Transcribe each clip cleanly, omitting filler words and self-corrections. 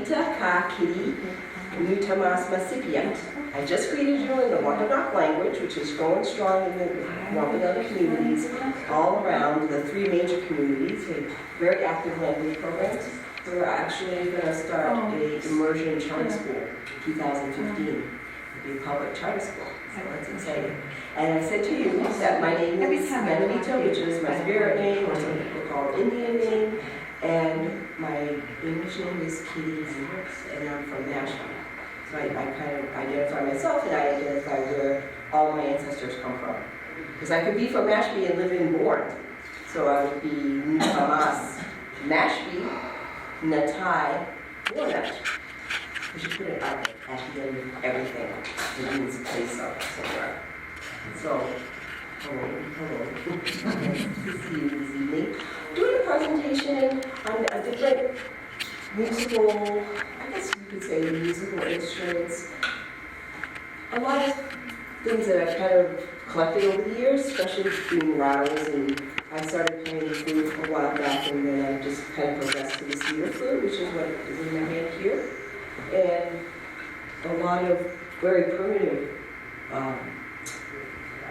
Manavita ka kiri Nutamas Masipient. I just greeted you in the Wampanoag language, which is growing strong in the Wampanoag communities all around the three major communities. We have very active language programs. We're actually going to start a immersion charter school in 2015. It'll be a public charter school, so that's exciting. And I said to you that my name is Manavita, which is my spirit name, or some people call it Indian name, and my English name is Kitty, and I'm from Mashpee. So I kind of identify myself, and I identify where all my ancestors come from. Because I could be from Mashpee and live in Bourne. So I would be Nutamas Mashpee, Natai, Bourne. We should put it out at the end of everything. It means a place somewhere. So, hello. Nice to see you this evening. Doing a presentation on a different musical, I guess you could say musical instruments. A lot of things that I've kind of collected over the years, especially being rattles, and I started playing the flute a while back, and then I just kind of progressed to the cedar flute, which is what is in my hand here. And a lot of very primitive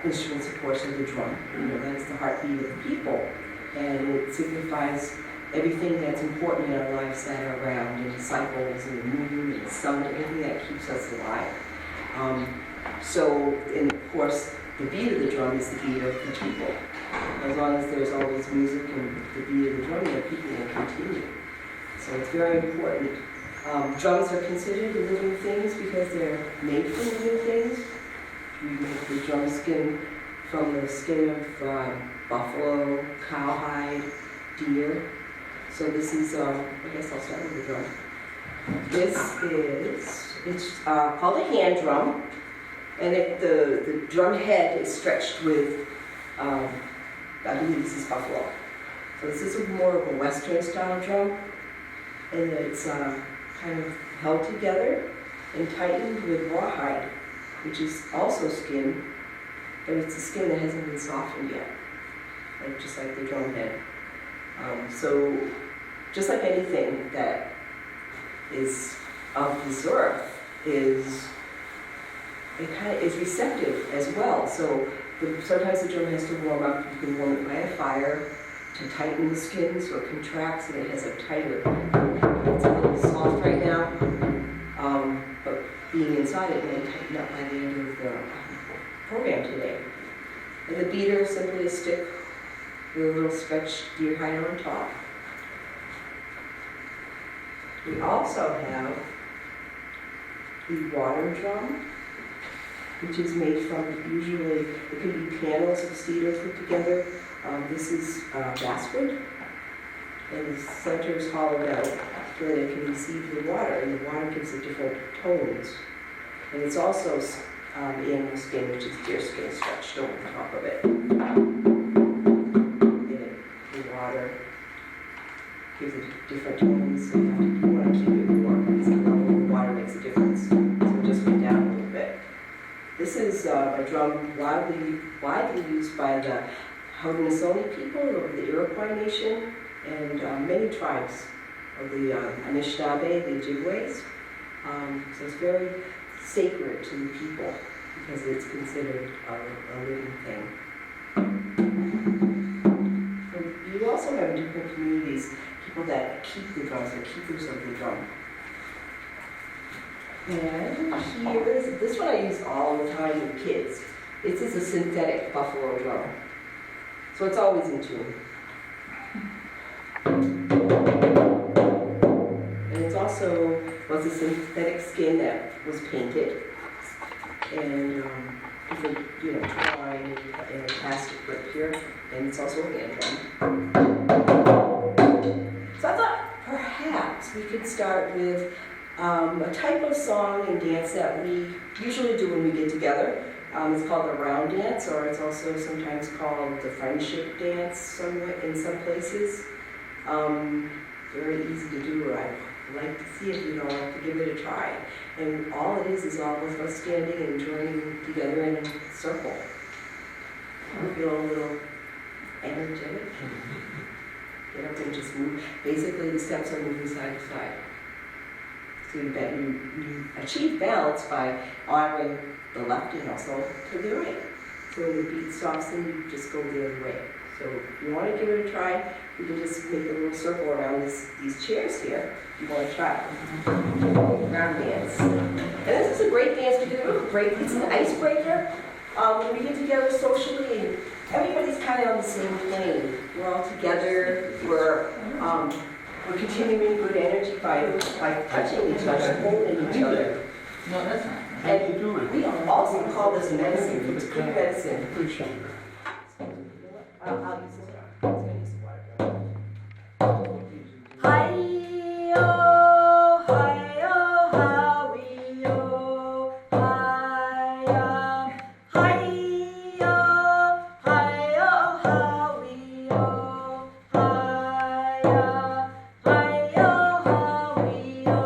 instruments, of course, are the drum. You know, that's the heartbeat of the people, and it signifies everything that's important in our lives that are around, and cycles, and the moon, and the sun, everything that keeps us alive. And of course, the beat of the drum is the beat of the people. As long as there's always music and the beat of the drum, the people will continue. So it's very important. Drums are considered living things because they're made from living things. We make the drum skin from the skin of buffalo, cowhide, deer. So this is, I guess I'll start with the drum. It's called a hand drum, and the drum head is stretched with, I believe this is buffalo. So this is more of a Western style drum, and it's kind of held together and tightened with rawhide, which is also skin, but it's the skin that hasn't been softened yet, just like the drum head. So just like anything that is of this earth it kind of is receptive as well. So sometimes the drum has to warm up. You can warm it by a fire to tighten the skin so it contracts and it has a tighter. It's a little soft right now, but being inside it may tighten up by the end of the program today. And the beater is simply a stick with a little stretched deer hide on top. We also have the water drum, which is made from usually, it can be panels of cedar put together. This is basswood, and the center is hollowed out so that it can receive the water, and the water gives it different tones. And it's also animal skin, which is deer skin, stretched over the top of it. The water gives it different tones, so you want to keep it warm because the level of water makes a difference. So it just went down a little bit. This is a drum widely used by the Haudenosaunee people of the Iroquois Nation and many tribes of the Anishinaabe, the Ojibways. So it's very sacred to the people because it's considered a living thing. And you also have in different communities people that keep the drums, or keepers of the drum. And here is, this one I use all the time with kids. This is a synthetic buffalo drum. So it's always in tune. And it's also, was a synthetic skin that was painted. And different, twine and plastic grip here. And it's also a hand drum. So I thought perhaps we could start with a type of song and dance that we usually do when we get together. It's called the round dance, or it's also sometimes called the friendship dance in some places. Very easy to do. I'd like to see if you'd all like to give it a try. And all it is all of us standing and joining together in a circle. I feel a little energetic. Get up and just move. Basically, the steps are moving side to side. So you achieve balance by honoring the left and also to the right. So when the beat stops, then you just go the other way. So if you want to give it a try, you can just make a little circle around these chairs here. If you want to try round dance. And this is a great dance because it's an icebreaker. When we get together socially, and everybody's kind of on the same plane. We're all together. We're continuing good energy by touching each other, holding each other. No, that's not. And we also call this medicine. It's good medicine. I'll use this one. I'm going to use the water. Hi-yo, hi-yo, how-we-yo, hi-ya. Hi-yo, hi-yo, how-we-yo, hi-ya. Hi-yo, how-we-yo,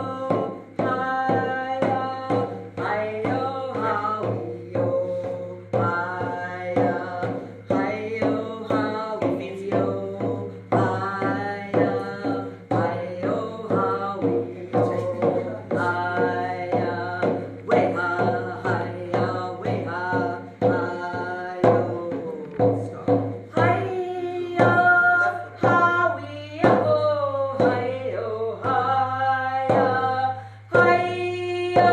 hi-ya. Hi-yo, how-we-yo, hi-ya. Hi-yo, how-we-yo, hi-ya. Hi-yo, how-we-yo, hi-ya. Way-ha, hi-ya, way-ha, hi-yo. Stop. Hi-yo, how-we-yo, hi-yo, hi-ya. Hi-yo,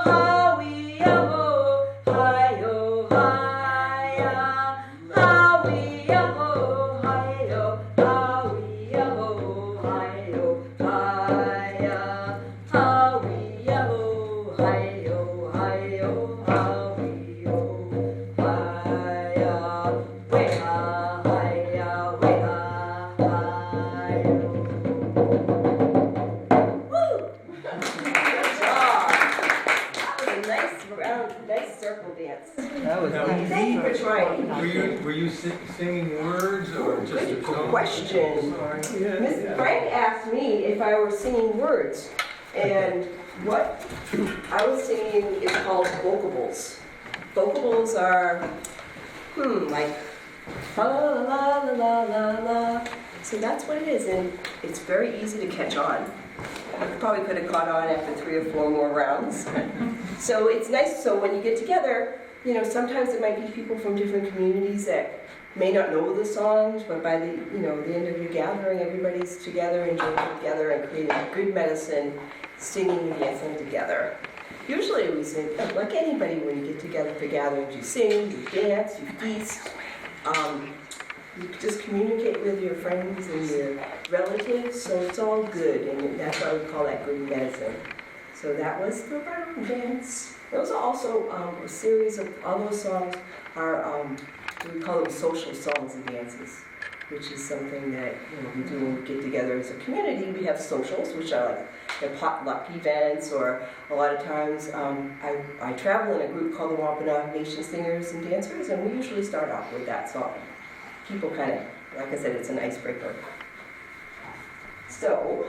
how-we-yo, hi-yo, hi-ya. How-we-yo, hi-yo, how-we-yo, hi-yo, hi-ya. How-we-yo, hi-yo, hi-yo, how-we-yo, hi-ya. Way-ha, hi-ya, way-ha, hi-yo. Woo! Good job. That was a nice circle dance. That was Thank you for trying. Were you singing words or just a Good tone? question. Miss Frank asked me if I were singing words, and what I was singing is called vocables. Vocables are, like, la la la la la la la. So that's what it is, and it's very easy to catch on. I probably could have caught on after 3 or 4 more rounds. So it's nice, so when you get together, sometimes it might be people from different communities that may not know the songs, but by the end of your gathering, everybody's together, enjoying together, and creating good medicine, singing and dancing together. Usually we sing, like anybody, when you get together for gatherings, you sing, you dance, you feast. You just communicate with your friends and your relatives, so it's all good, and that's why we call that good medicine. So that was the round dance. Those are also a series of all those songs are we call them social songs and dances, which is something that we do when we get together as a community. We have socials, which are like the potluck events, or a lot of times I travel in a group called the Wampanoag Nation Singers and Dancers, and we usually start off with that song. People kind of, like I said, it's an icebreaker. So,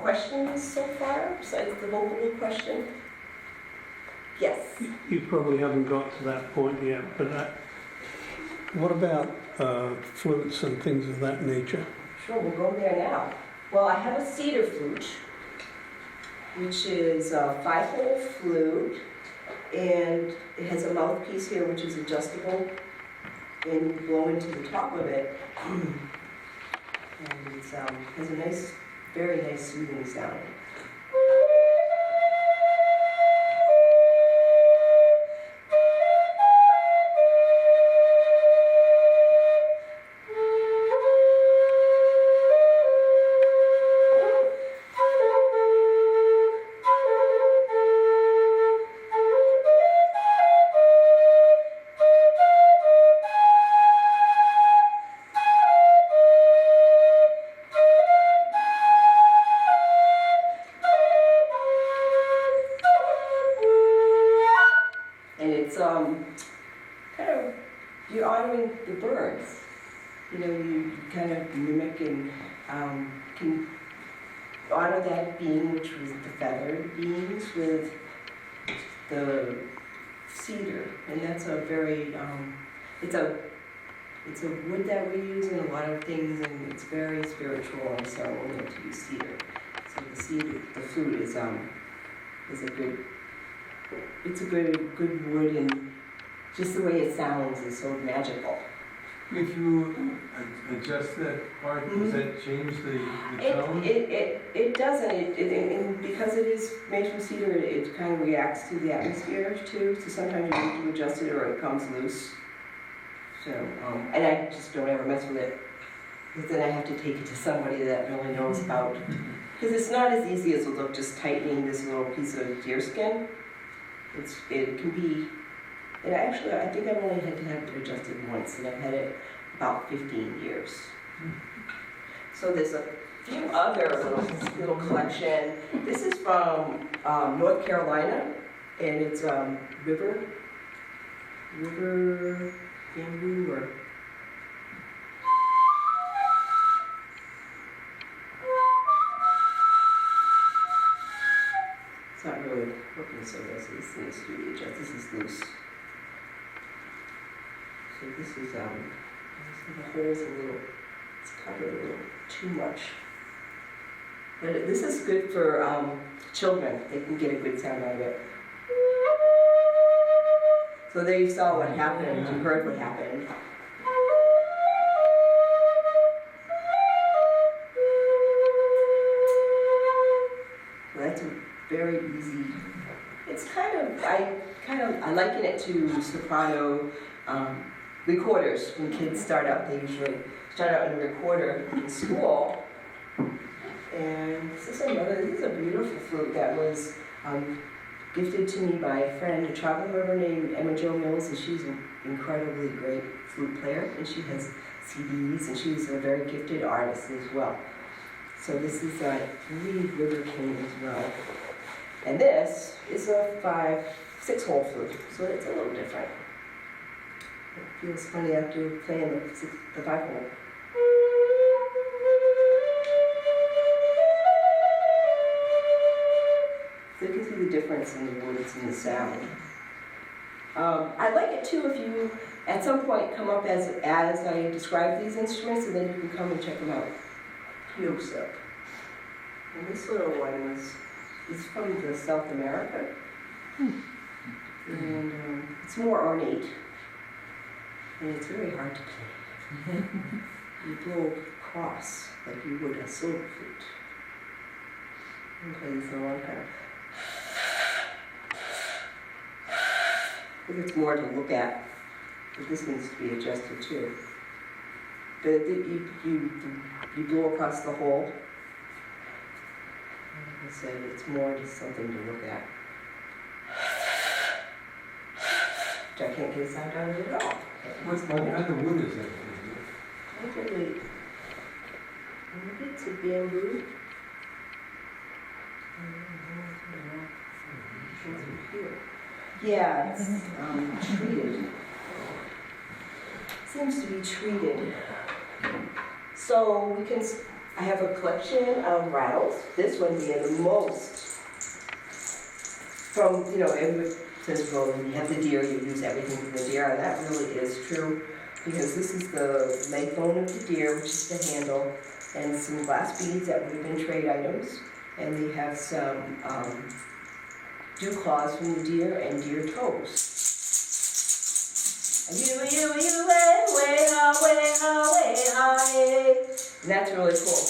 questions so far, besides the vocal question? Yes? You probably haven't got to that point yet, but what about flutes and things of that nature? Sure, we'll go there now. Well, I have a cedar flute, which is a 5-hole flute, and it has a mouthpiece here which is adjustable, and you blow into the top of it, and it has a nice, very nice soothing sound. You're honoring the birds. You kind of mimic and can honor that being, which was the feathered beings, with the cedar, and that's a very it's a wood that we use in a lot of things, and it's very spiritual and ceremonial to use cedar. So the cedar, the flute is a good, it's a good wood, and just the way it sounds is so magical. If you adjust that part, does that change the tone? It doesn't, and because it is made from cedar, it kind of reacts to the atmosphere too, so sometimes you need to adjust it or it comes loose. So, and I just don't ever mess with it, because then I have to take it to somebody that really knows about, because it's not as easy as it look just tightening this little piece of deer skin. It can be, and actually I think I've only had to have it adjusted once, and I've had it about 15 years. So there's a few other little collection. This is from North Carolina, and it's river bamboo or it's not really working so well, so this needs to be adjusted. This is loose. So this is the hole's a little, it's covered a little too much. But this is good for children. They can get a good sound out of it. So there you saw what happened, you heard what happened. So that's a very easy, it's I liken it to soprano recorders. When kids start out, they usually start out in a recorder in school. And this is a beautiful flute that was gifted to me by a friend, a travel member named Emma Jo Mills, and she's an incredibly great flute player, and she has CDs, and she's a very gifted artist as well. So this is a Reed River King as well. And this is a 6-hole flute, so it's a little different. It feels funny after playing the 5-hole. So you can see the difference in the words and the sound. I'd like it too if you, at some point, come up as I describe these instruments, and then you can come and check them out. Close-up. And this little one is from the South America. And it's more ornate. And it's very hard to play. You blow across like you would a silver flute. I'm play this in a long time. I think it's more to look at, but this needs to be adjusted too. But you blow across the hole. Like I said, it's more just something to look at. Which I can't get a sound out of it at all. What kind of wood is that? Actually, it's a bamboo. Yeah, it's treated. Seems to be treated. So I have a collection of rattles. This one being the most from, everybody says, well, when you have the deer, you use everything from the deer, and that really is true, because this is the leg bone of the deer, which is the handle, and some glass beads that would have been trade items, and they have some dew claws from the deer and deer toes. And that's really cool.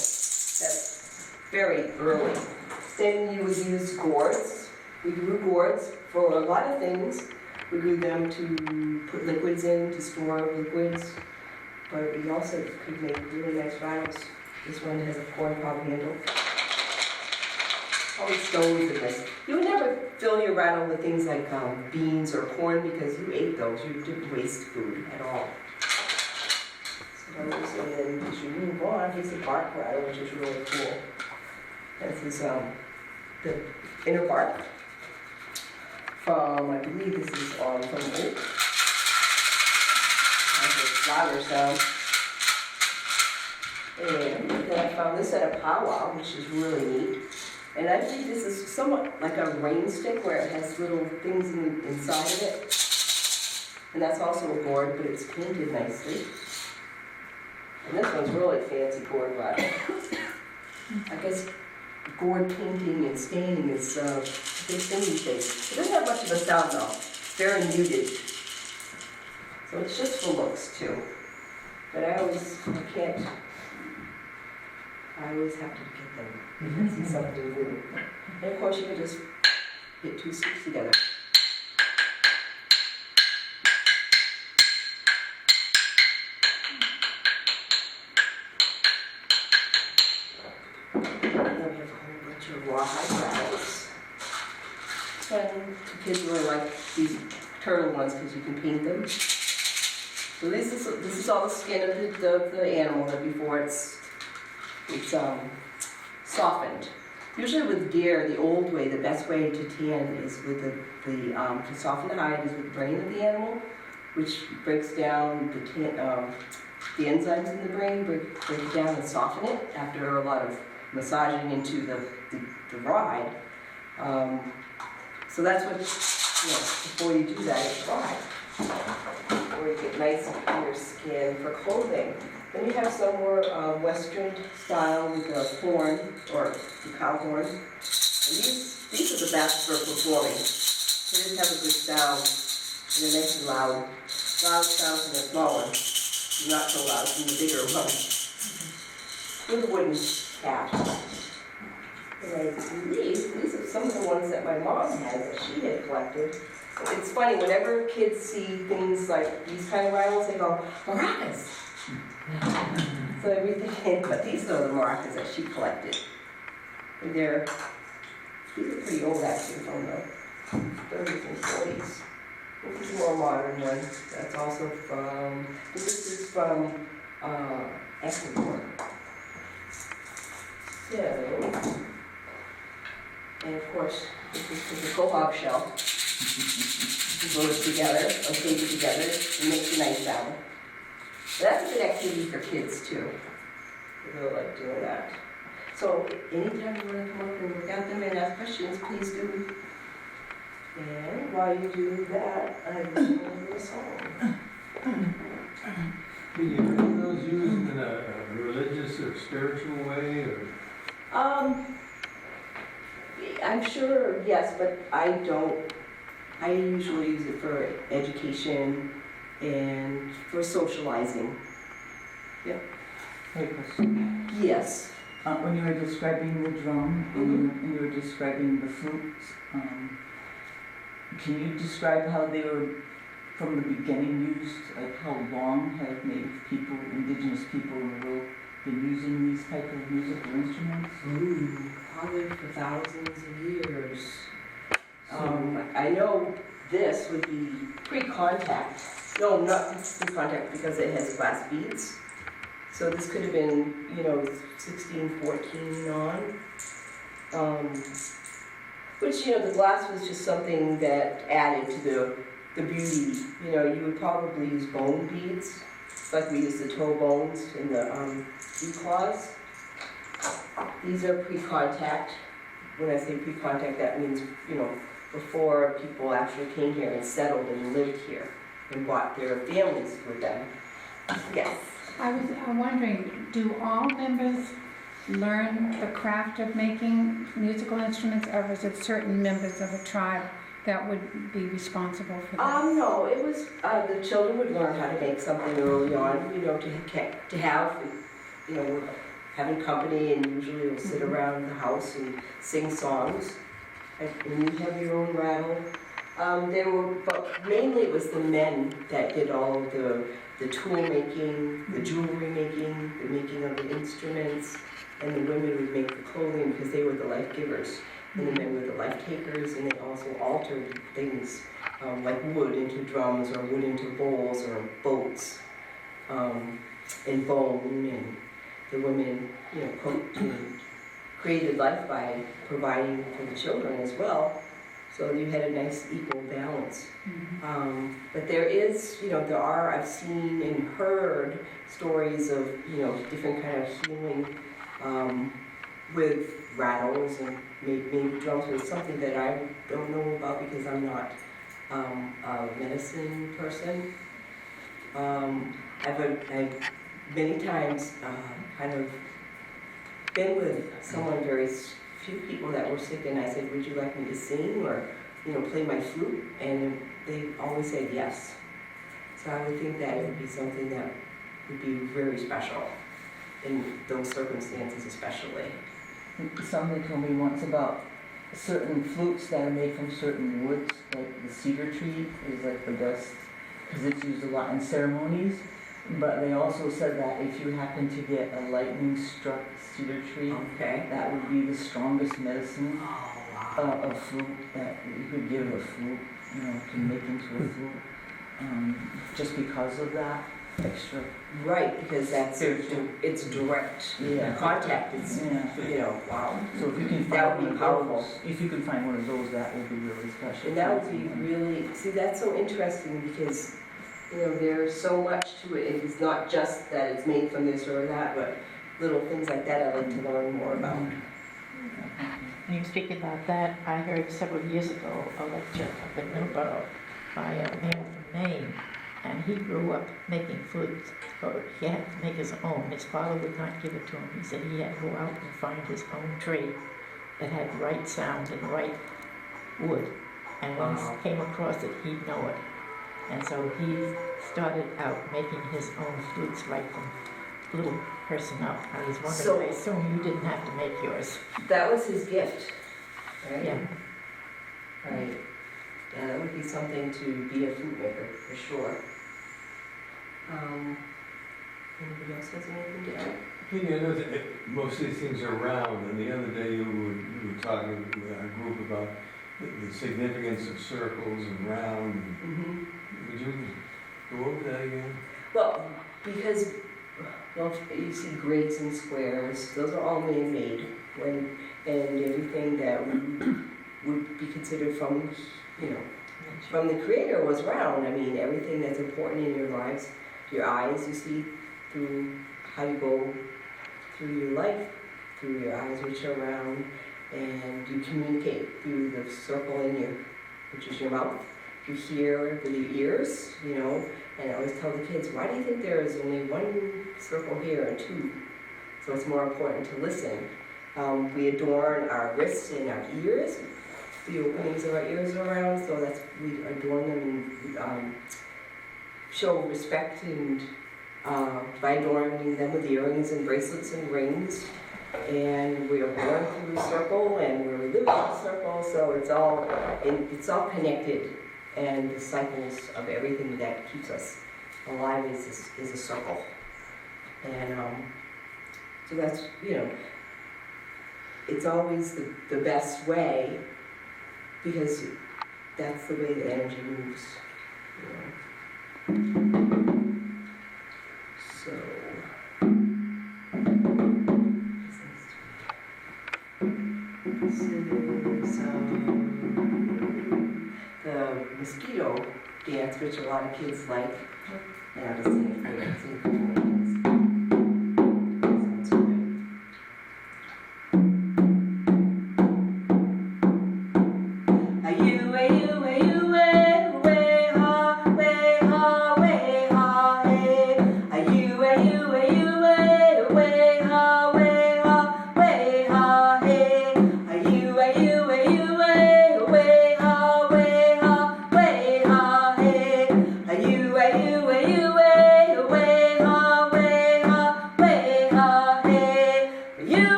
That's very early. Then you would use gourds. We grew gourds for a lot of things. We grew them to put liquids in, to store liquids, but we also could make really nice rattles. This one has a corncob handle. All the stones in this. You would never fill your rattle with things like beans or corn, because you ate those. You didn't waste food at all. So and then as you move on, here's the bark rattle, which is really cool. This is the inner bark from, I believe this is from oak. Has a flower sound. And then I found this at a powwow, which is really neat. And I think this is somewhat like a rain stick, where it has little things inside of it. And that's also a gourd, but it's painted nicely. And this one's really fancy gourd rattle. I guess gourd painting and staining is a big thing these days. It doesn't have much of a sound though. It's very muted. So it's just for looks too. But I always have to get them. See something new. And of course you can just get two sticks together. Rawhide rattles. And the kids really like these turtle ones because you can paint them. So this is all the skin of the animal that before it's softened. Usually with deer, the old way, the best way to tan is with to soften the hide is with the brain of the animal, which breaks down the enzymes in the brain, break it down and soften it after a lot of massaging into the rawhide. So that's what, before you do that, it's rawhide. Before you get nice and clear skin for clothing. Then you have some more Western style with the horn, or the cow horn. And these are the best for performing. They just have a good sound. And they're nice and loud. Loud sounds in the small one. Not so loud in the bigger one. With a wooden cap. And these are some of the ones that my mom had that she had collected. It's funny, whenever kids see things like these kind of rattles, they go, maracas. So everything, but these are the maracas that she collected. And these are pretty old actually, from the 30s and 40s. This is a more modern one. That's also this is from Ecuador. So, and of course, this is the cohog shell. You glue it together, or tape it together, and makes a nice sound. But that's a good activity for kids too. They really like doing that. So anytime you want to come up and look at them and ask questions, please do. And while you do that, I will sing you a song. Are those used in a religious or spiritual way, or? I'm sure, yes, but I don't. I usually use it for education and for socializing. Yep. Hey, question. Yes. When you were describing the drum and you were describing the flutes, can you describe how they were from the beginning used? Like how long have native people, indigenous people in the world been using these type of musical instruments? Probably for thousands of years. I know this would be pre-contact. No, not pre-contact because it has glass beads. So this could have been, 1614 on. Which, the glass was just something that added to the beauty. You would probably use bone beads, like we use the toe bones in the dew claws. These are pre-contact. When I say pre-contact, that means, before people actually came here and settled and lived here and brought their families with them. Yes. I'm wondering, do all members learn the craft of making musical instruments, or is it certain members of a tribe that would be responsible for that? No, it was, the children would learn how to make something early on, to have, having company, and usually we'll sit around the house and sing songs. And you have your own rattle. But mainly it was the men that did all of the tool making, the jewelry making, the making of the instruments, and the women would make the clothing because they were the life givers, and the men were the life takers, and they also altered things like wood into drums, or wood into bowls, or boats, and bone, and the women, cooked and created life by providing for the children as well. So you had a nice equal balance. But there is, I've seen and heard stories of, different kind of healing with rattles and maybe drums, with something that I don't know about because I'm not a medicine person. I've many times kind of been with someone very few people that were sick, and I said, would you like me to sing or, play my flute? And they always said yes. So I would think that would be something that would be very special in those circumstances especially. Somebody told me once about certain flutes that are made from certain woods, like the cedar tree is like the best, because it's used a lot in ceremonies. But they also said that if you happen to get a lightning struck cedar tree, Okay. that would be the strongest medicine Oh, wow. a flute that you could give a flute, to make into a flute. Just because of that extra. Right, because that's, Spiritual. it's direct Yeah. contact. It's, Yeah. wow. So if you can That find would one be of powerful. those, if you can find one of those, that would be really special. And that would be really, see, that's so interesting because, there's so much to it. It's not just that it's made from this or that, but little things like that I'd like to learn more about. When you speak about that, I heard several years ago a lecture up in Middleborough by a man from Maine, and he grew up making flutes, or he had to make his own. His father would not give it to him. He said he had to go out and find his own tree that had the right sound and the right wood, and when Wow. he came across it, he'd know it. And so he started out making his own flutes right from little person up. I was wondering, So- I assume you didn't have to make yours. That was his gift, right? Yeah. Right. Yeah, that would be something to be a flute maker, for sure. Anybody else has anything to add? Most of these things are round, and the other day you were talking with our group about the significance of circles and round. Mm-hmm. Would you go over that again? Well, because, you see grades and squares, those are all man-made, and everything that would be considered from the Creator was round. I mean, everything that's important in your lives, your eyes, you see through how you go through your life, through your eyes, which are round, and you communicate through the circle in you, which is your mouth. You hear with your ears, and I always tell the kids, why do you think there is only one circle here and two? So it's more important to listen. We adorn our wrists and our ears. The openings of our ears are around, so we adorn them and show respect and by adorning them with earrings and bracelets and rings. And we are born through a circle, and we're living in a circle, so it's all connected. And the cycles of everything that keeps us alive is a circle. And so that's, it's always the best way, because that's the way the energy moves. So, this is the mosquito dance, which a lot of kids like. And I'll just sing it for you. Sing it for you. Sounds good.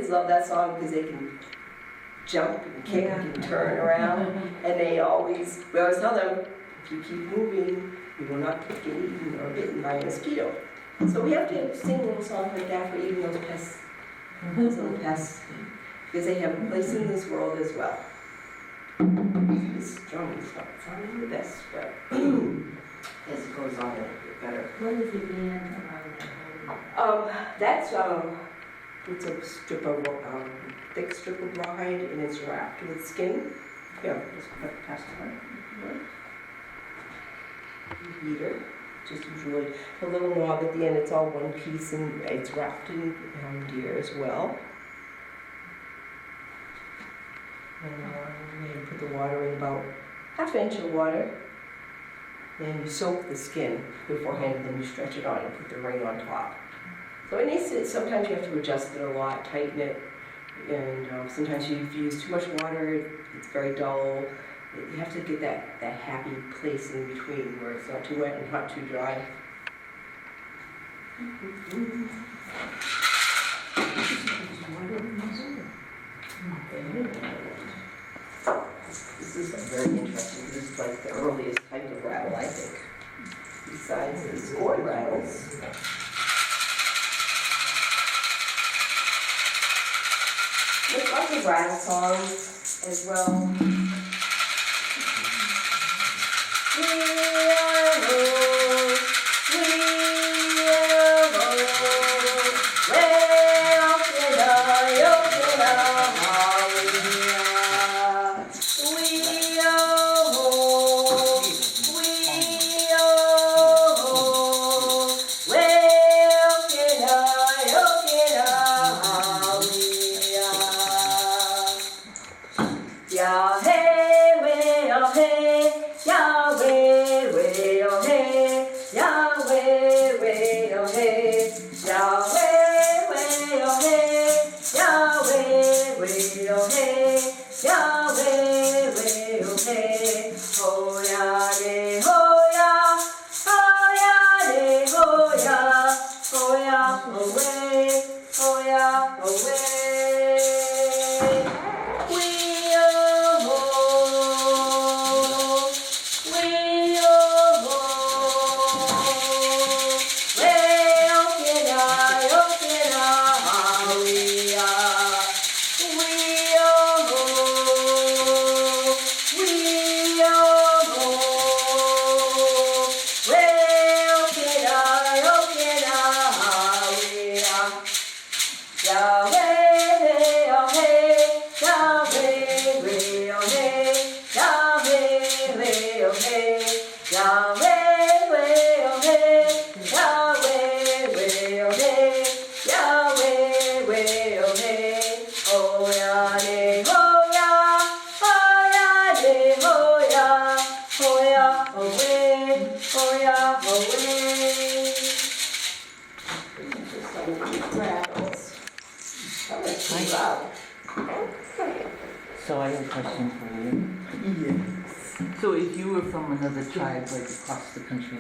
Love that song because they can jump and kick and turn around, and we always tell them, if you keep moving, you will not get eaten or bitten by a mosquito. So we have to sing a little song like that for even those pests, those little pests, because they have a place in this world as well. This drum is not sounding the best, but as it goes on, it'll get better. What is the band That's, it's a strip of, thick strip of rawhide and it's wrapped with skin. Yeah, just pass it on. Beater, just usually a little knob at the end, it's all one piece and it's wrapped in deer as well. And you put the water in about half an inch of water. Then you soak the skin beforehand and then you stretch it on and put the ring on top. So it needs to, sometimes you have to adjust it a lot, tighten it, and sometimes if you use too much water, it's very dull. You have to get that happy place in between where it's not too wet and not too dry. This is very interesting. This is like the earliest type of rattle, I think. Besides the scored rattles. There's lots of rattle songs as well. So I have a question for you. Yes. So if you were from another tribe, like across the country,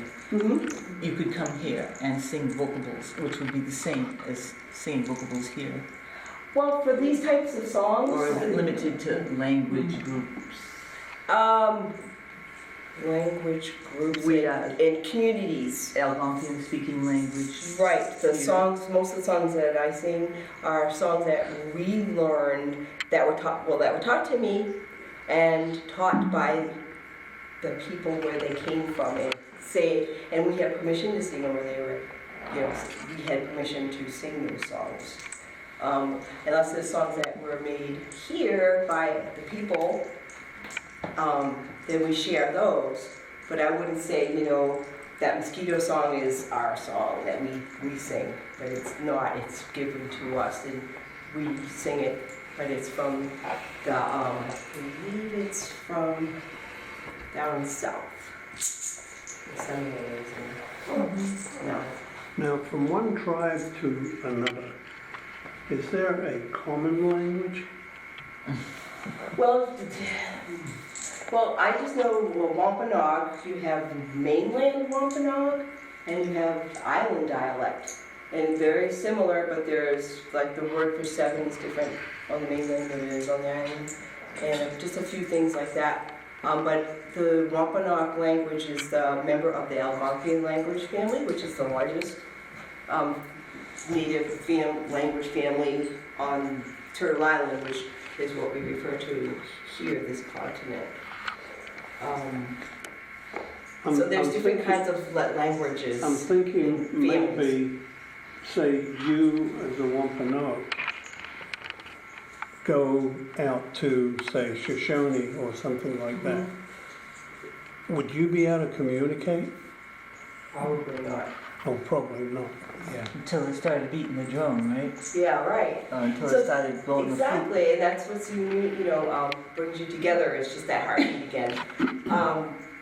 you could come here and sing vocables, which would be the same as singing vocables here. Well, for these types of songs, Or is it limited to language groups? Language groups Yeah. and communities. Algonquian speaking language. Right, the Yeah. songs, most of the songs that I sing are songs that we learned that were taught to me and taught by the people where they came from and we had permission to sing them where they were, we had permission to sing those songs. Unless there's songs that were made here by the people, then we share those. But I wouldn't say, that mosquito song is our song that we sing, but it's not, it's given to us and we sing it, but it's from I believe it's from down south. No. Now, from one tribe to another, is there a common language? Well, I just know Wampanoag, you have mainland Wampanoag and you have island dialect. And very similar, but there's like the word for seven is different on the mainland than it is on the island. And just a few things like that. But the Wampanoag language is the member of the Algonquian language family, which is the largest native language family on Turtle Island, which is what we refer to here, this continent. So there's different kinds of languages. I'm thinking and maybe, say, you as a Wampanoag go out to, say, Shoshone or something like that. Would you be able to communicate? Probably not. Oh, probably not. Yeah. Until they started beating the drum, right? Yeah, right. Until So they started blowing the flute. Exactly, and that's what's unique, brings you together, is just that heartbeat again.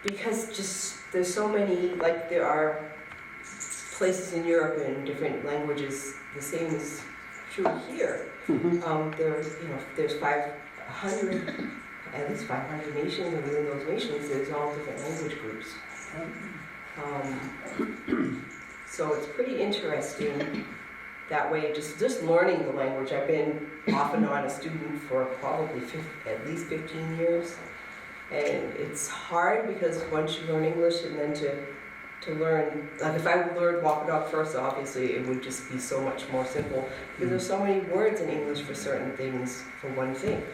Because just, there's so many, like there are places in Europe and different languages, the same is true here. There's 500, at least 500 nations, and within those nations, there's all different language groups. So it's pretty interesting that way, just learning the language. I've been off and on a student for probably at least 15 years. And it's hard because once you learn English and then to learn, like if I learned Wampanoag first, obviously it would just be so much more simple. Because there's so many words in English for certain things, for one thing.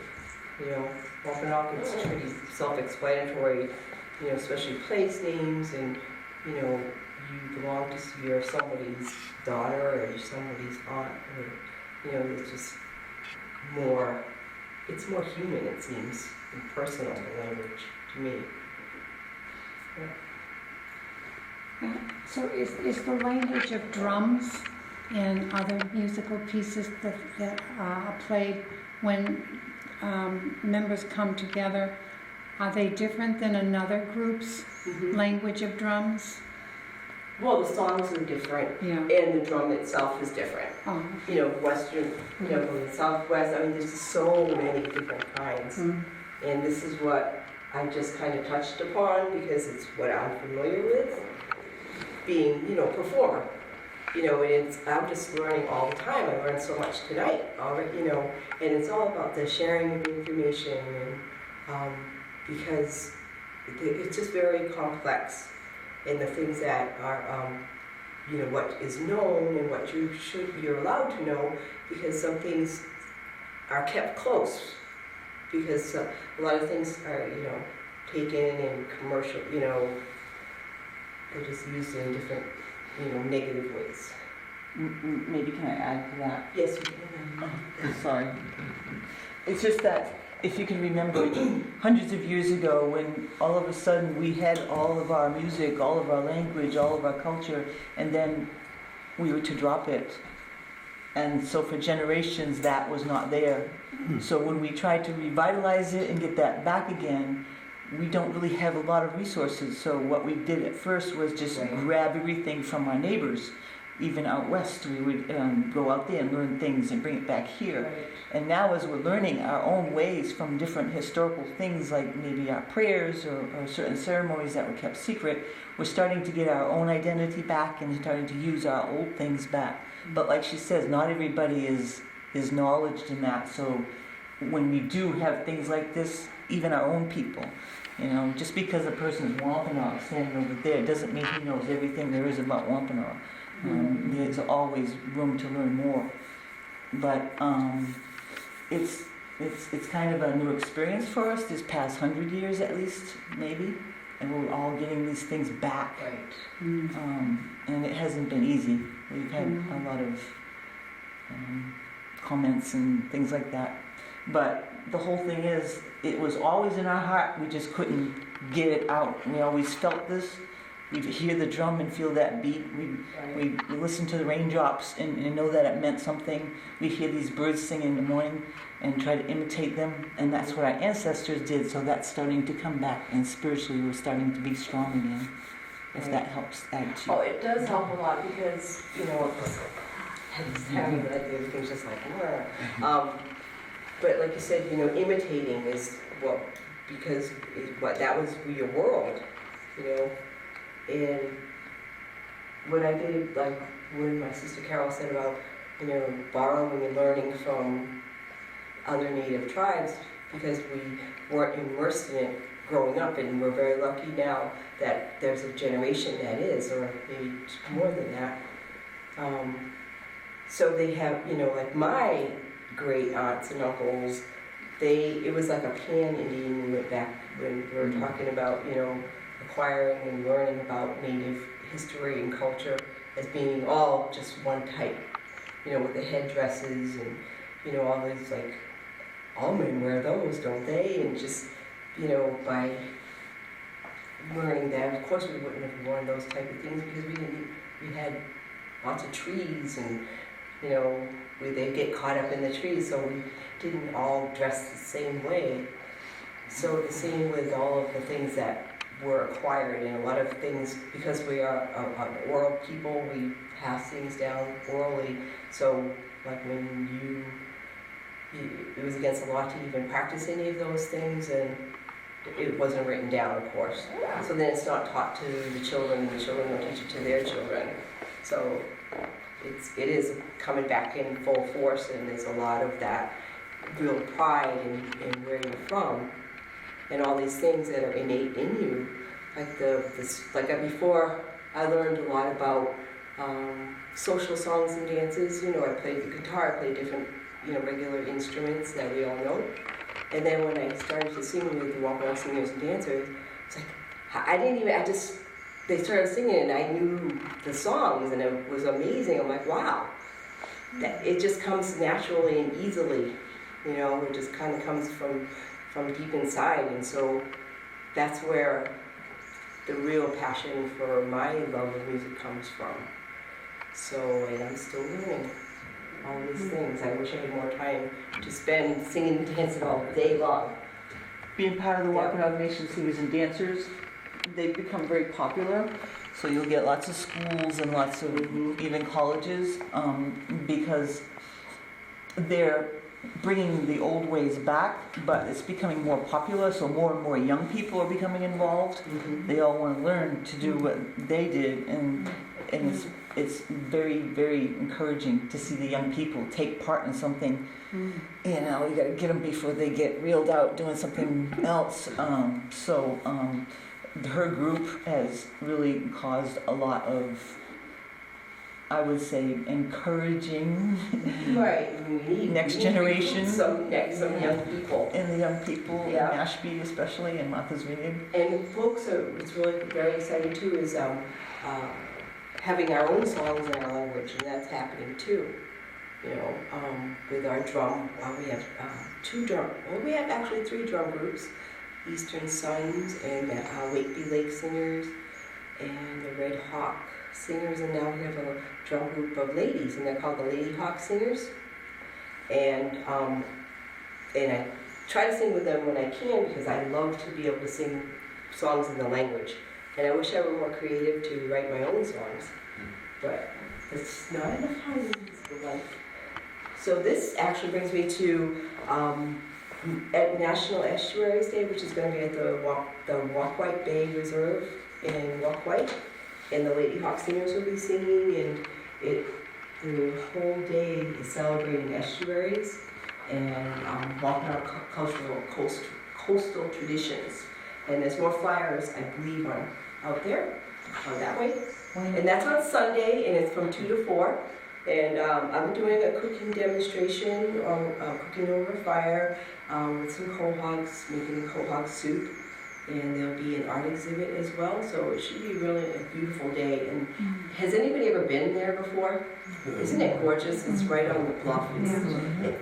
Wampanoag is pretty self-explanatory, especially place names and, you belong to, you're somebody's daughter or you're somebody's aunt, or, it's just more, it's more human, it seems, and personal, the language, to me. So is the language of drums in other musical pieces that are played when members come together, are they different than another group's language of drums? Well, the songs are different, Yeah. and the drum itself is different. Oh. Western, from the Southwest, there's just so many different kinds. And this is what I just kind of touched upon because it's what I'm familiar with, being, performer. And I'm just learning all the time. I learned so much tonight already, and it's all about the sharing of information, and because it's just very complex. And the things that are, what is known and what you're allowed to know, because some things are kept close, because a lot of things are, taken in commercial, they're just used in different, negative ways. Maybe can I add to that? Yes, you can. Sorry. It's just that if you can remember hundreds of years ago when all of a sudden we had all of our music, all of our language, all of our culture, and then we were to drop it. And so for generations that was not there. So when we tried to revitalize it and get that back again, we don't really have a lot of resources. So what we did at first was just grab everything from our neighbors. Even out west, we would go out there and learn things and bring it back here. Right. And now as we're learning our own ways from different historical things, like maybe our prayers or certain ceremonies that were kept secret, we're starting to get our own identity back and starting to use our old things back. But like she says, not everybody is knowledged in that. So when we do have things like this, even our own people, just because a person is Wampanoag standing over there doesn't mean he knows everything there is about Wampanoag. There's always room to learn more, but it's kind of a new experience for us this past 100 years at least, maybe, and we're all getting these things back. Right. And it hasn't been easy. We've had a lot of comments and things like that, but the whole thing is, it was always in our heart. We just couldn't get it out. We always felt this. We hear the drum and feel that beat. We listen to the raindrops and know that it meant something. We hear these birds sing in the morning and try to imitate them. And that's what our ancestors did. So that's starting to come back. And spiritually, we're starting to be strong again. If that helps add to. Oh, it does help a lot because, having like everything's just like, but like you said, imitating is because that was your world, And what I did, like when my sister Carol said about, borrowing and learning from other native tribes, because we weren't immersed in it growing up, and we're very lucky now that there's a generation that is, or maybe more than that. So they have, like my great aunts and uncles, it was like a pan-Indian movement back when we were talking about, acquiring and learning about Native history and culture as being all just one type, with the headdresses and, all these, like, all men wear those, don't they? And just, by learning that, of course we wouldn't have worn those type of things because we had lots of trees and, they get caught up in the trees, so we didn't all dress the same way. So the same with all of the things that were acquired, and a lot of things, because we are an oral people, we pass things down orally. So like when it was against the law to even practice any of those things, and it wasn't written down, of course. So then it's not taught to the children, and the children don't teach it to their children. So it is coming back in full force, and there's a lot of that real pride in where you're from, and all these things that are innate in you. Like before, I learned a lot about social songs and dances. I played the guitar, I played different, regular instruments that we all know. And then when I started to sing with the Wampanoag singers and dancers, it's like, they started singing and I knew the songs and it was amazing. I'm like, wow, it just comes naturally and easily, it just kind of comes from deep inside. And so that's where the real passion for my love of music comes from. So, and I'm still learning all these things. I wish I had more time to spend singing and dancing all day long. Being part of the Wampanoag Nation Singers and Dancers, they've become very popular. So you'll get lots of schools and lots of even colleges because they're bringing the old ways back, but it's becoming more popular, so more and more young people are becoming involved. They all want to learn to do what they did, and it's very, very encouraging to see the young people take part in something. You got to get them before they get reeled out doing something else. Her group has really caused a lot of, I would say, encouraging next generation. Some young people. And the young people in Mashpee especially, and Martha's Vineyard. And the folks, what's really very exciting too is having our own songs in our language, and that's happening too. With our drum, we have we have actually 3 drum groups. Eastern Suns and Wakeby Lake Singers and the Red Hawk Singers, and now we have a drum group of ladies, and they're called the Lady Hawk Singers. And I try to sing with them when I can because I love to be able to sing songs in the language. And I wish I were more creative to write my own songs, but it's not enough time in musical life. So this actually brings me to at National Estuaries Day, which is going to be at the Walkwhite Bay Reserve in Walkwhite, and the Lady Hawk Singers will be singing, and the whole day is celebrating estuaries and Wampanoag cultural coastal traditions. And there's more flyers, I believe, out there, that way. And that's on Sunday, and it's from 2 to 4. And I'm doing a cooking demonstration on cooking over a fire with some quahogs, making a quahog soup. And there'll be an art exhibit as well, so it should be really a beautiful day. And has anybody ever been there before? Isn't it gorgeous? It's right on the bluff.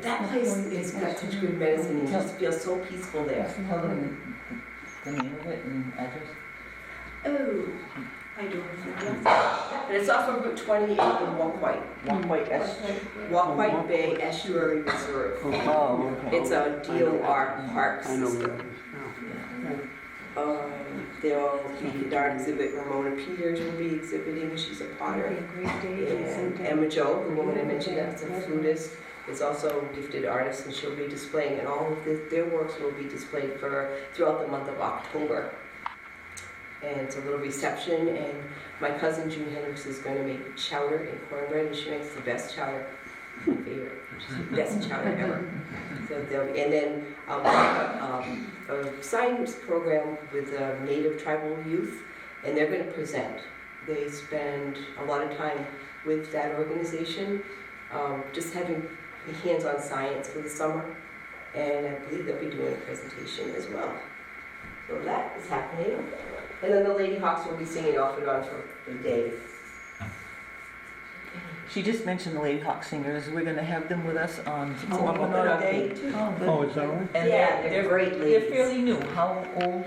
That place has got such good medicine, and you just feel so peaceful there. Tell them the name of it and address. Oh, I don't remember. But it's off of Route 28 in Walkwhite Bay Estuary Reserve. Oh, okay. It's a DOR park I know system. where it is now. There'll be an art exhibit. Ramona Peters will be exhibiting. She's a potter. And Emma Jo, the woman I mentioned, that's a flutist, is also a gifted artist, and she'll be displaying, and all of their works will be displayed throughout the month of October. And it's a little reception, and my cousin June Hendricks is going to make chowder and cornbread, and she makes the best chowder. My favorite. She's the best chowder ever. So and then a science program with Native tribal youth, and they're going to present. They spend a lot of time with that organization, just having hands-on science for the summer. and I believe they'll be doing a presentation as well. So that is happening. And then the Lady Hawks will be singing off and on for the day. She just mentioned the Lady Hawk Singers. We're gonna have them with us on Wampanoag Wampanoag Day, Day. too. Oh, good. Oh, is that right? And Yeah, they're great They're ladies. fairly new. How old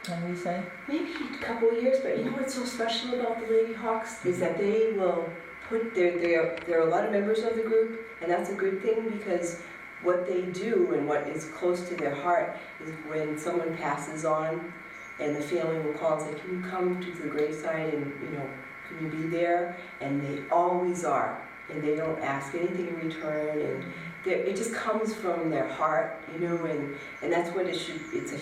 can we say? Maybe a couple of years, but you know what's so special about the Lady Hawks is that they will put there are a lot of members of the group, and that's a good thing because what they do and what is close to their heart is when someone passes on and the family will call and say, can you come to the graveside and, can you be there? And they always are, and they don't ask anything in return, and it just comes from their heart, and that's what it should, it's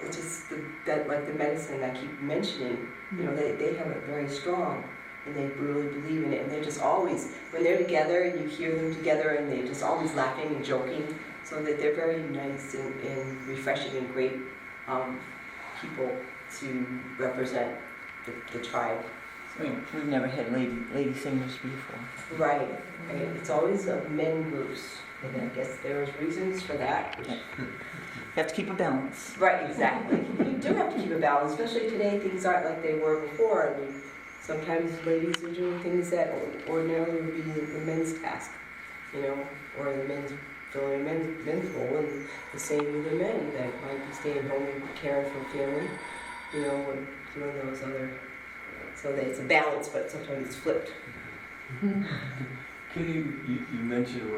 just that like the medicine I keep mentioning, they have it very strong, and they really believe in it, and they're just always, when they're together and you hear them together, and they're just always laughing and joking, so that they're very nice and refreshing and great people to represent the tribe. We've never had lady singers before. Right. It's always men groups, and I guess there's reasons for that. You have to keep a balance. Right, exactly. You do have to keep a balance, especially today. Things aren't like they were before. I mean, sometimes ladies are doing things that ordinarily would be the men's task, or the men's filling a men's role, and the same with the men that might be staying home and caring for family, and doing those other. So that it's a balance, but sometimes it's flipped. Kitty, you mentioned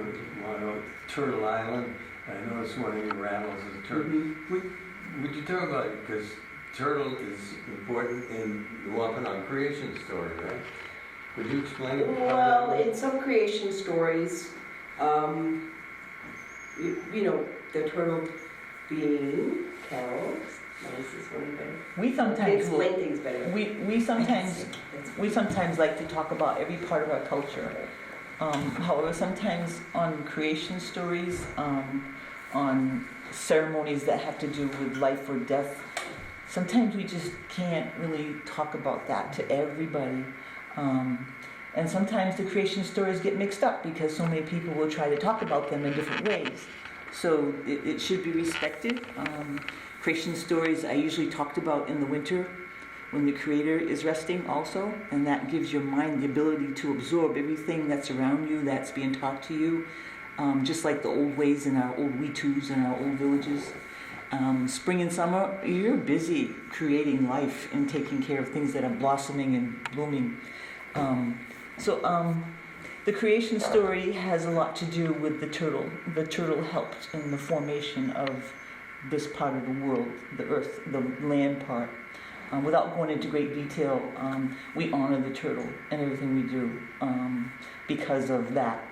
Turtle Island. I noticed one of your rattles is a turtle. Would you talk about it? Because turtle is important in the Wampanoag creation story, right? Would you explain it? Well, in some creation stories, the turtle being cows. Is this one better? We They sometimes explain things better. we sometimes like to talk about every part of our culture. However, sometimes on creation stories, on ceremonies that have to do with life or death, sometimes we just can't really talk about that to everybody. And sometimes the creation stories get mixed up because so many people will try to talk about them in different ways. So it should be respected. Creation stories I usually talked about in the winter when the Creator is resting also, and that gives your mind the ability to absorb everything that's around you, that's being taught to you, just like the old ways in our old Weetus and our old villages. Spring and summer, you're busy creating life and taking care of things that are blossoming and blooming. The creation story has a lot to do with the turtle. The turtle helped in the formation of this part of the world, the earth, the land part. Without going into great detail, we honor the turtle in everything we do because of that.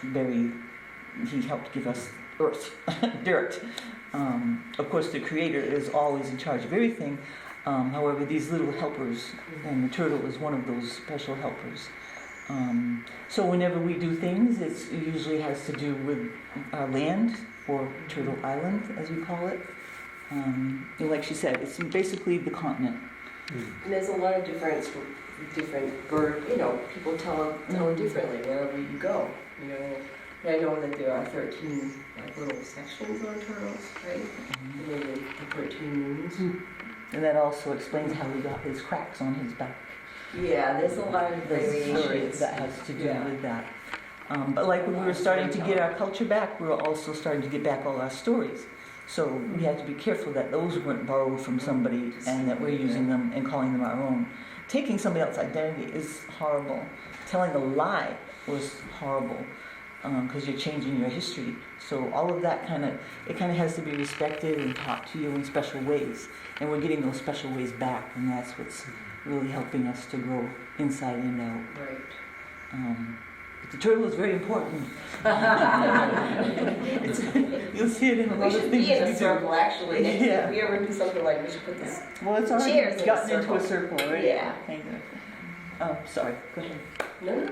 He helped give us earth, dirt. Of course, the Creator is always in charge of everything. However, these little helpers, and the turtle is one of those special helpers. So whenever we do things, it usually has to do with our land, or Turtle Island, as we call it. And like she said, it's basically the continent. And there's a lot of different bird, people tell it differently wherever you go, And I know that there are 13 little sections on turtles, right? And then the 13 moons. And that also explains how he got his cracks on his back. Yeah, there's a lot of There's variations. stories that has to do with that. But like when we were starting to get our culture back, we were also starting to get back all our stories. So we had to be careful that those weren't borrowed from somebody and that we're using them and calling them our own. Taking somebody else's identity is horrible. Telling a lie was horrible because you're changing your history. So all of that kind of has to be respected and taught to you in special ways. And we're getting those special ways back, and that's what's really helping us to grow inside and out. Right. The turtle is very important. You'll see it in a We lot of should things be in we a do. circle, actually. Yeah. If we ever do something like, we should put this. Well, it's Chairs already in a gotten into a circle. circle already. Yeah. Kind of. Sorry, go ahead. No.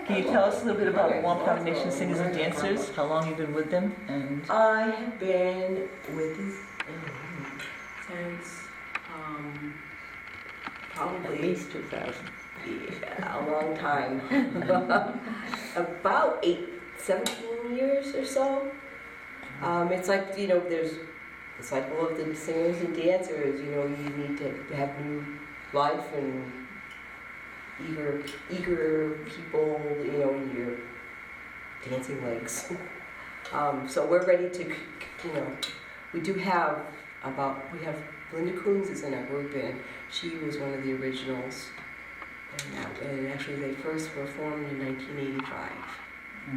Can you tell us a little bit about Wampanoag Nation Singers and Dancers? How long you've been with them? And I have been with these since probably At least 2000. a long time. About 17 years or so. It's like, there's the cycle of the singers and dancers, you need to have new life and eager people, in your dancing legs. So we're ready to, we have Linda Coons is in our group, and she was one of the originals. And actually they first were formed in 1985.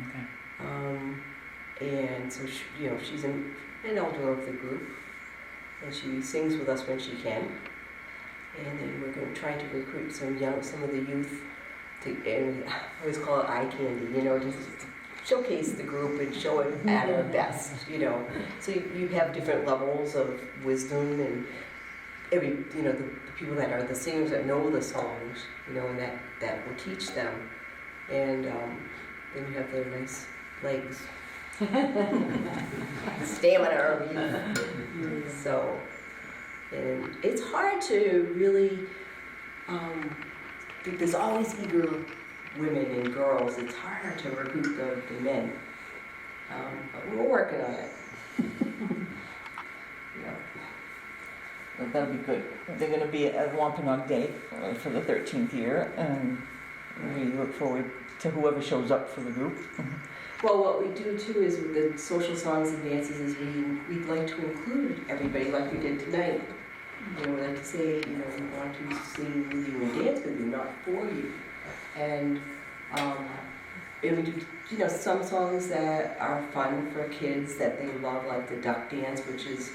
Okay. And so she's an elder of the group, and she sings with us when she can. And then we're going to try to recruit some of the youth and I always call it eye candy, just to showcase the group and show it at our best, So you have different levels of wisdom, and the people that are the singers that know the songs, and that will teach them. And then you have the nice legs. Stamina of youth. So, and it's hard to really, there's always eager women and girls. It's harder to recruit the men. But we're working on it. Well, that'll be good. They're going to be at Wampanoag Day for the 13th year, and we look forward to whoever shows up for the group. Well, what we do too is with the social songs and dances is we'd like to include everybody like we did tonight. We like to say, we want to sing with you and dance with you, not for you. And we do, some songs that are fun for kids that they love, like the duck dance, which is,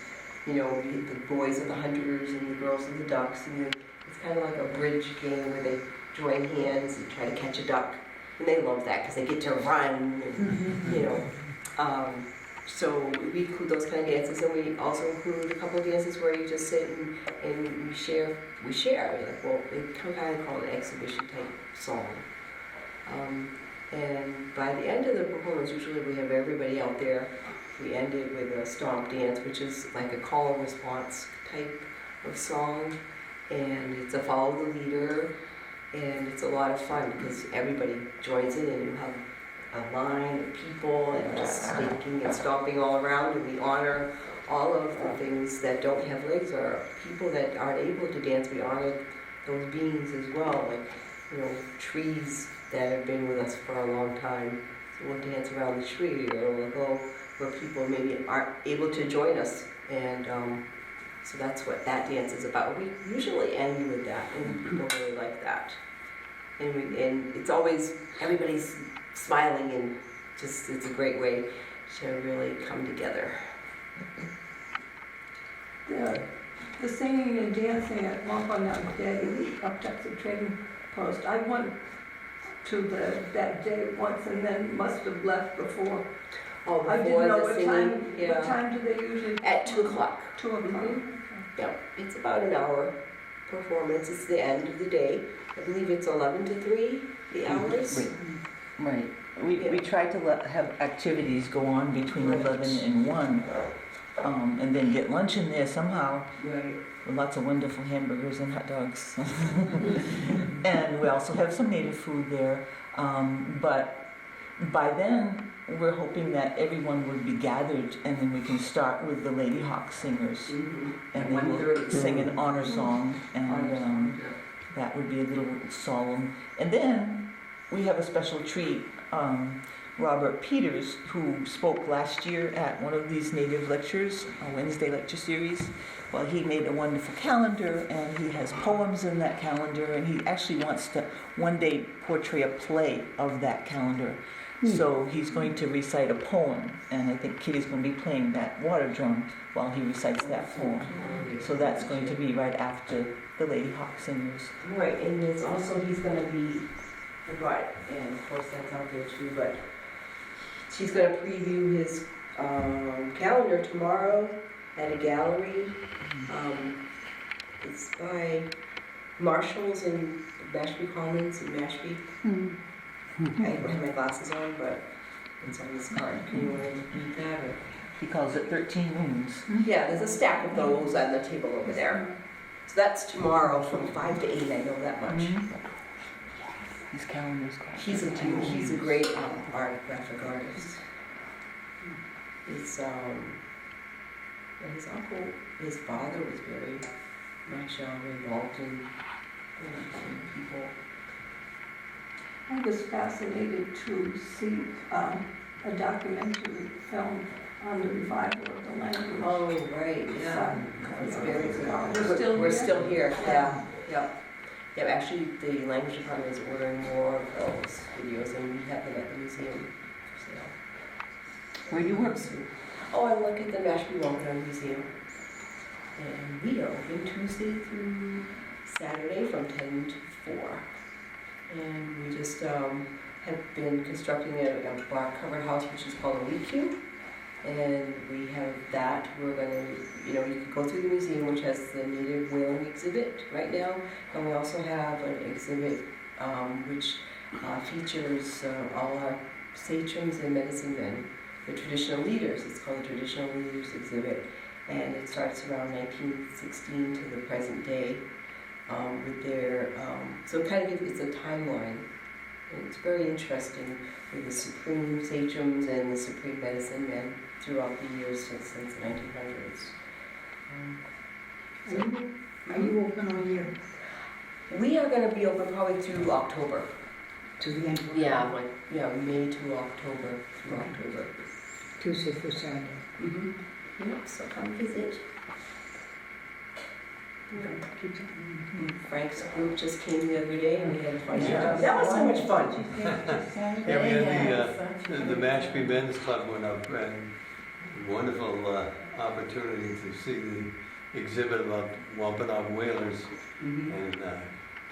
the boys are the hunters and the girls are the ducks. And it's kind of like a bridge game where they join hands and try to catch a duck. And they love that because they get to run, and, so we include those kind of dances, and we also include a couple of dances where you just sit and we share. It kind of called an exhibition type song. And by the end of the performance, usually we have everybody out there. We end it with a stomp dance, which is like a call and response type of song, and it's a follow the leader. And it's a lot of fun because everybody joins in, and you have a line of people and just stinking and stomping all around, and we honor all of the things that don't have legs or people that aren't able to dance. We honor those beings as well, like trees that have been with us for a long time. So we'll dance around the tree, or we'll go where people maybe aren't able to join us, and so that's what that dance is about. We usually end with that, and people really like that. And it's always, everybody's smiling, and just, it's a great way to really come together. The singing and dancing at Wampanoag Day, up at the trading post, I went to that day once and then must have left before. Oh, I didn't before know the what singing, time. yeah. What time do they usually? At 2 o'clock. 2 o'clock. Yeah, it's about an hour performance. It's the end of the day. I believe it's 11 to 3, the hours. Right. We try to have activities go on between Right. 11 and 1, and then get lunch in there somehow. Right. With lots of wonderful hamburgers and hot dogs. And we also have some native food there. But by then, we're hoping that everyone would be gathered, and then we can start with the Lady Hawk singers. Mm-hmm. And they will sing an honor song, and that would be a little solemn. And then we have a special treat. Robert Peters, who spoke last year at one of these native lectures, a Wednesday lecture series, well, he made a wonderful calendar, and he has poems in that calendar, and he actually wants to one day portray a play of that calendar. So he's going to recite a poem, and I think Kitty's going to be playing that water drum while he recites that poem. So that's going to be right after the Lady Hawk singers. Right, and it's also, he's going to be, right, and of course that's out there too, but she's going to preview his calendar tomorrow at a gallery. It's by Marshalls and Mashpee Commons in Mashpee. I don't have my glasses on, but it's on this card. Can you read that? Or? He calls it 13 Moons. Yeah, there's a stack of those on the table over there. So that's tomorrow from 5 to 8, I know that much. His calendar's He's a great graphic artist. his uncle, his father was very much involved in people. I was fascinated to see a documentary film on the revival of the language. Oh, right, yeah. It's very good. We're still here, yeah. Yeah, actually, the language department is ordering more of those videos, and we have them at the museum for sale. Where do you work? Oh, I work at the Mashpee Wampanoag Museum. And we are open Tuesday through Saturday from 10 to 4. And we just have been constructing a bark covered house, which is called a leaf cube. And we have that. We're going to, you can go through the museum, which has the native whaling exhibit right now. And we also have an exhibit which features all our sachems and medicine men, the traditional leaders. It's called the Traditional Leaders Exhibit. And it starts around 1916 to the present day with their, so it kind of gives, it's a timeline. And it's very interesting with the supreme sachems and the supreme medicine men throughout the years since the 1900s. Are you open all year? We are going to be open probably through October. To the end of May to October, through October. Tuesday through Saturday. Mm-hmm. Yeah, so come visit. Frank's group just came the other day and we had a fun time. That was so much fun. Yeah, we had the Mashpee Men's Club went up, and wonderful opportunity to see the exhibit about Wampanoag whalers. Mm-hmm. And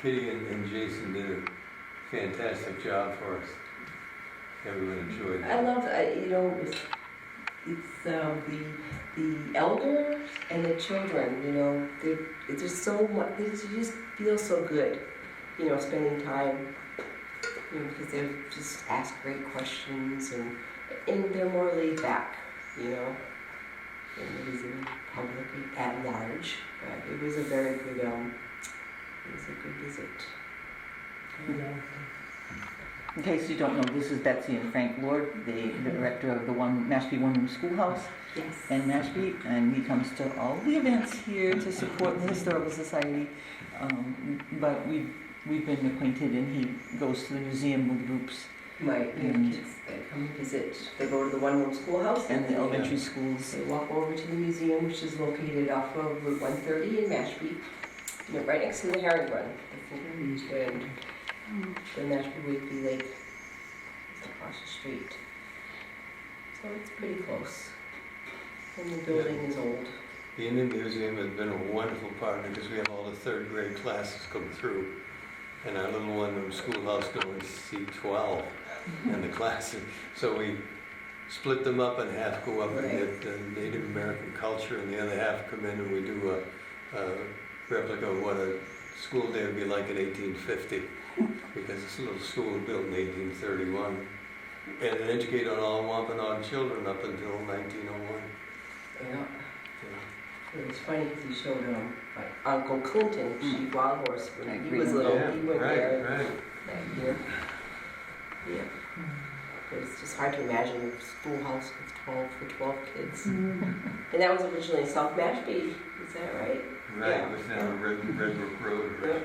Kitty and Jason did a fantastic job for us. Everyone enjoyed I that. love, it's the elders and the children, it's just so much, you just feel so good, spending time, because they just ask great questions and they're more laid back, than the visiting public at large. But it was a very good, visit. In case you don't know, this is Betsy and Frank Lord, the director of the Mashpee One-Room Schoolhouse Yes. in Mashpee, and he comes to all the events here to support the Historical Society. But we've been acquainted, and he goes to the museum with groups My kids come visit. They go to the one-room schoolhouse and the elementary schools. They walk over to the museum, which is located off of Route 130 in Mashpee, right next to the herring run, and the Mashpee Wakeby Lake is across the street. So it's pretty close. And the building is old. The Indian Museum has been a wonderful partner because we have all the third grade classes come through. And our little one-room schoolhouse can only seat 12 in the classes. So we split them up and half go up and get the Native American culture and the other half come in and we do a replica of what a school day would be like in 1850. Because it's a little school built in 1831. And it educated all Wampanoag children up until 1901. Yeah. It was funny because he showed my Uncle Clinton, Chief Wild Horse, when he was little. Yeah, He went there right. that year. Yeah. But it's just hard to imagine a schoolhouse with 12 kids. Mm-hmm. And that was originally in South Mashpee, is that right? Right, Yeah. it was down Red Brook Road. Yeah.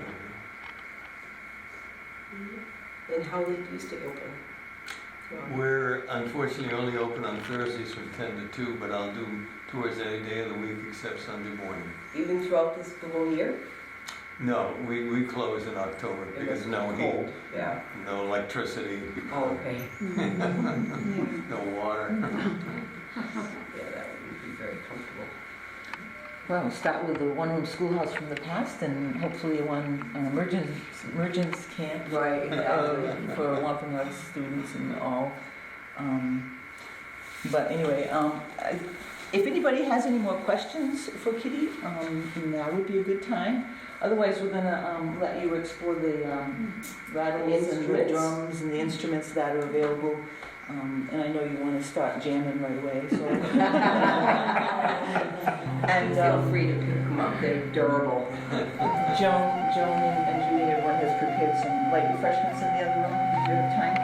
And how late do you stay open? We're unfortunately only open on Thursdays from 10 to 2, but I'll do tours any day of the week except Sunday morning. Even throughout the whole year? No, we close in October because no heat, Yeah. no electricity, Oh, okay. no water. Yeah, that would be very comfortable. Well, we'll start with the one-room schoolhouse from the past, and hopefully an emergence camp Right, exactly. for Wampanoag students and all. But anyway, if anybody has any more questions for Kitty, now would be a good time. Otherwise, we're gonna let you explore the rattles and the drums and the instruments that are available. And I know you want to start jamming right away, so. And feel free to pick them up, they're durable. Joan and Julie, everyone has prepared some light refreshments in the other room. Do you have time?